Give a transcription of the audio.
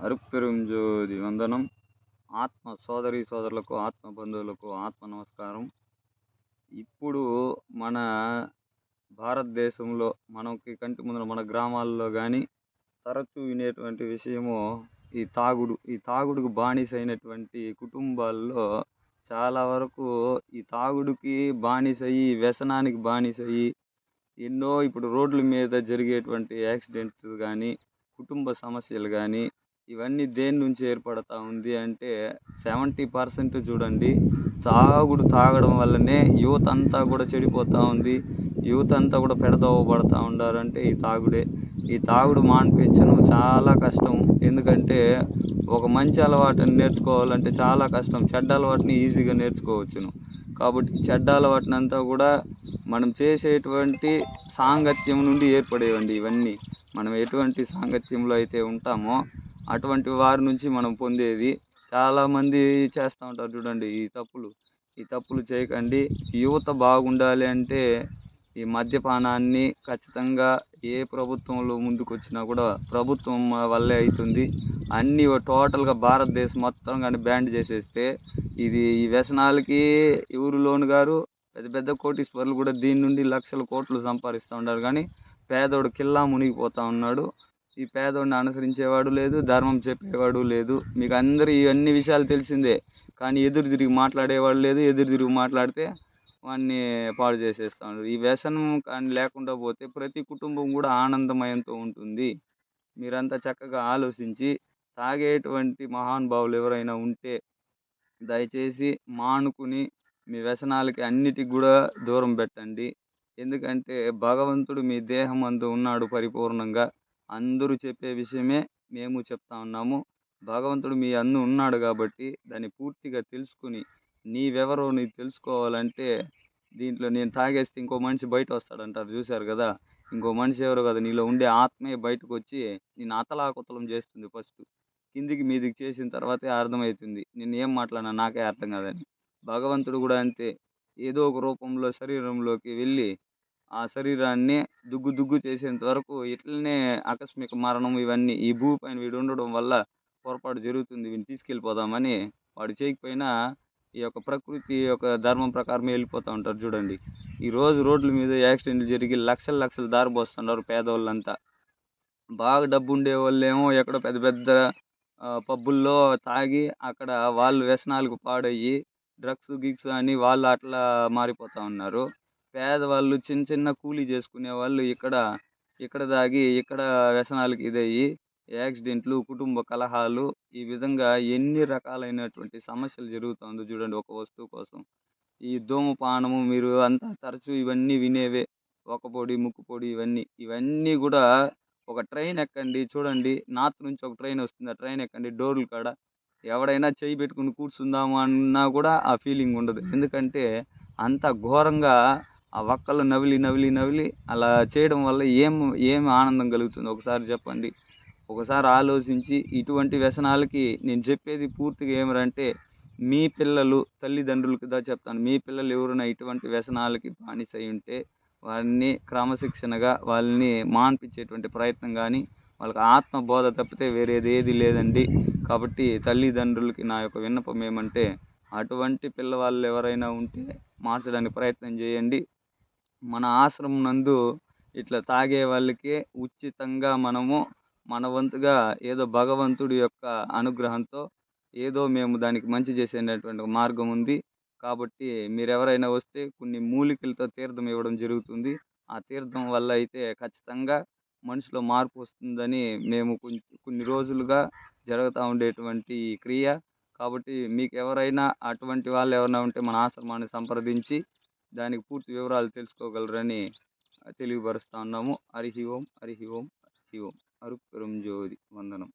అరుపెరుం జ్యోతి వందనం. ఆత్మ సోదరి సోదరులకు, ఆత్మ బంధువులకు ఆత్మ నమస్కారం. ఇప్పుడు మన భారతదేశంలో మనకి కంటి ముందర మన గ్రామాల్లో కానీ తరచూ వినేటువంటి విషయము ఈ తాగుడుకు బానిసైనటువంటి కుటుంబాల్లో చాలా వరకు ఈ తాగుడుకి బానిసయ్యి, వ్యసనానికి బానిసయ్యి ఎన్నో ఇప్పుడు రోడ్ల మీద జరిగేటువంటి యాక్సిడెంట్లు కానీ, కుటుంబ సమస్యలు కానీ ఇవన్నీ దేని నుంచి ఏర్పడతా ఉంది అంటే 70% చూడండి తాగడం వల్లనే యువత అంతా కూడా చెడిపోతూ ఉంది. యువత అంతా కూడా పెడదోవ పడతా ఉండారంటే ఈ తాగుడే. ఈ తాగుడు మాన్పించడం చాలా కష్టం. ఎందుకంటే ఒక మంచి అలవాటుని నేర్చుకోవాలంటే చాలా కష్టం. చెడ్డ అలవాటుని ఈజీగా నేర్చుకోవచ్చును. కాబట్టి చెడ్డ అలవాటుని అంతా కూడా మనం చేసేటువంటి సాంగత్యం నుండి ఏర్పడేవండి ఇవన్నీ. మనం ఎటువంటి సాంగత్యంలో అయితే ఉంటామో అటువంటి వారి నుంచి మనం పొందేది. చాలామంది చేస్తూ ఉంటారు చూడండి ఈ తప్పులు చేయకండి. యువత బాగుండాలి అంటే ఈ మద్యపానాన్ని ఖచ్చితంగా ఏ ప్రభుత్వంలో ముందుకొచ్చినా కూడా ప్రభుత్వం వల్లే అవుతుంది. అన్నీ టోటల్గా భారతదేశం మొత్తం కానీ బ్యాన్ చేసేస్తే ఈ వ్యసనాలకి ఎవరు లోను గారు? పెద్ద పెద్ద కోటీశ్వరులు కూడా దీని నుండి లక్షల కోట్లు సంపాదిస్తూ ఉన్నారు. కానీ పేదోడు కిల్లా మునిగిపోతూ ఉన్నాడు. ఈ పేదోడిని అనుసరించేవాడు లేదు, ధర్మం చెప్పేవాడు లేదు. మీకు అందరూ ఇవన్నీ విషయాలు తెలిసిందే. కానీ ఎదురు తిరిగి మాట్లాడేవాడు లేదు. ఎదురు తిరిగి మాట్లాడితే వాడిని పాడు చేసేస్తాడు. ఈ వ్యసనం కానీ లేకుండా పోతే ప్రతి కుటుంబం కూడా ఆనందమయంతో ఉంటుంది. మీరంతా చక్కగా ఆలోచించి తాగేటువంటి మహానుభావులు ఎవరైనా ఉంటే దయచేసి మానుకుని మీ వ్యసనాలకి అన్నిటికి కూడా దూరం పెట్టండి. ఎందుకంటే భగవంతుడు మీ దేహం అందు ఉన్నాడు పరిపూర్ణంగా. అందరూ చెప్పే విషయమే మేము చెప్తా ఉన్నాము. భగవంతుడు మీ అందు ఉన్నాడు కాబట్టి దాన్ని పూర్తిగా తెలుసుకుని నీవెవరో నీకు తెలుసుకోవాలంటే దీంట్లో నేను తాగేస్తే ఇంకో మనిషి బయట వస్తాడంటారు చూశారు కదా. ఇంకో మనిషి ఎవరో కదా, నీలో ఉండే ఆత్మే బయటకు వచ్చి నేను అతలాకుతలం చేస్తుంది. ఫస్ట్ కిందికి మీదికి చేసిన తర్వాతే అర్థమవుతుంది నేను ఏం మాట్లాడినా నాకే అర్థం కాదని. భగవంతుడు కూడా అంతే. ఏదో ఒక రూపంలో శరీరంలోకి వెళ్ళి ఆ శరీరాన్ని దుగ్గు చేసేంత వరకు ఇట్లనే ఆకస్మిక మరణం ఇవన్నీ ఈ భూ పైన వీడు ఉండడం వల్ల పొరపాటు జరుగుతుంది. వీడిని తీసుకెళ్ళిపోదామని వాడు చేయకపోయినా ఈ యొక్క ప్రకృతి యొక్క ధర్మం ప్రకారమే వెళ్ళిపోతూ ఉంటారు చూడండి. ఈరోజు రోడ్ల మీద యాక్సిడెంట్లు జరిగి లక్షలు దారిపోస్తున్నారు పేదవాళ్ళంతా. బాగా డబ్బు ఉండే వాళ్ళేమో ఎక్కడో పెద్ద పెద్ద పబ్బుల్లో తాగి అక్కడ వాళ్ళు వ్యసనాలకు పాడయ్యి డ్రగ్స్ అని వాళ్ళు అట్లా మారిపోతూ ఉన్నారు. పేదవాళ్ళు చిన్న కూలీ చేసుకునే వాళ్ళు ఇక్కడ తాగి ఇక్కడ వ్యసనాలకు ఇదయ్యి యాక్సిడెంట్లు, కుటుంబ కలహాలు ఈ విధంగా ఎన్ని రకాలైనటువంటి సమస్యలు జరుగుతుందో చూడండి ఒక వస్తువు కోసం. ఈ ధూమపానము మీరు అంతా తరచూ ఇవన్నీ వినేవే. ఒక్కపొడి, ముక్కుపొడి ఇవన్నీ కూడా ఒక ట్రైన్ ఎక్కండి చూడండి. నార్త్ నుంచి ఒక ట్రైన్ వస్తుంది. ఆ ట్రైన్ ఎక్కండి, డోర్ల కాడ ఎవడైనా చేయి పెట్టుకుని కూర్చుందాము అన్నా కూడా ఆ ఫీలింగ్ ఉండదు. ఎందుకంటే అంత ఘోరంగా ఆ వక్కలు నవిలి అలా చేయడం వల్ల ఏం ఆనందం కలుగుతుంది ఒకసారి చెప్పండి. ఒకసారి ఆలోచించి ఇటువంటి వ్యసనాలకి నేను చెప్పేది పూర్తిగా ఏమరంటే మీ పిల్లలు తల్లిదండ్రులకు చెప్తాను. మీ పిల్లలు ఎవరైనా ఇటువంటి వ్యసనాలకి బానిసై ఉంటే వారిని క్రమశిక్షణగా వాళ్ళని మాన్పించేటువంటి ప్రయత్నం కానీ వాళ్ళకి ఆత్మబోధ తప్పితే వేరేది ఏది లేదండి. కాబట్టి తల్లిదండ్రులకి నా యొక్క విన్నపం ఏమంటే అటువంటి పిల్లవాళ్ళు ఎవరైనా ఉంటే మార్చడానికి ప్రయత్నం చేయండి. మన ఆశ్రమం నందు ఇట్లా తాగే వాళ్ళకే ఉచితంగా మనము మన వంతుగా ఏదో భగవంతుడి యొక్క అనుగ్రహంతో ఏదో మేము దానికి మంచి చేసేటటువంటి మార్గం ఉంది. కాబట్టి మీరెవరైనా వస్తే కొన్ని మూలికలతో తీర్థం ఇవ్వడం జరుగుతుంది. ఆ తీర్థం వల్ల అయితే ఖచ్చితంగా మనిషిలో మార్పు వస్తుందని మేము కొన్ని రోజులుగా జరుగుతూ ఉండేటువంటి ఈ క్రియ. కాబట్టి మీకు ఎవరైనా అటువంటి వాళ్ళు ఎవరైనా ఉంటే మన ఆశ్రమాన్ని సంప్రదించి దానికి పూర్తి వివరాలు తెలుసుకోగలరని తెలియపరుస్తా ఉన్నాము. హరి ఓం, హరి ఓం, హరి ఓం. అరుపెరుం జ్యోతి వందనం.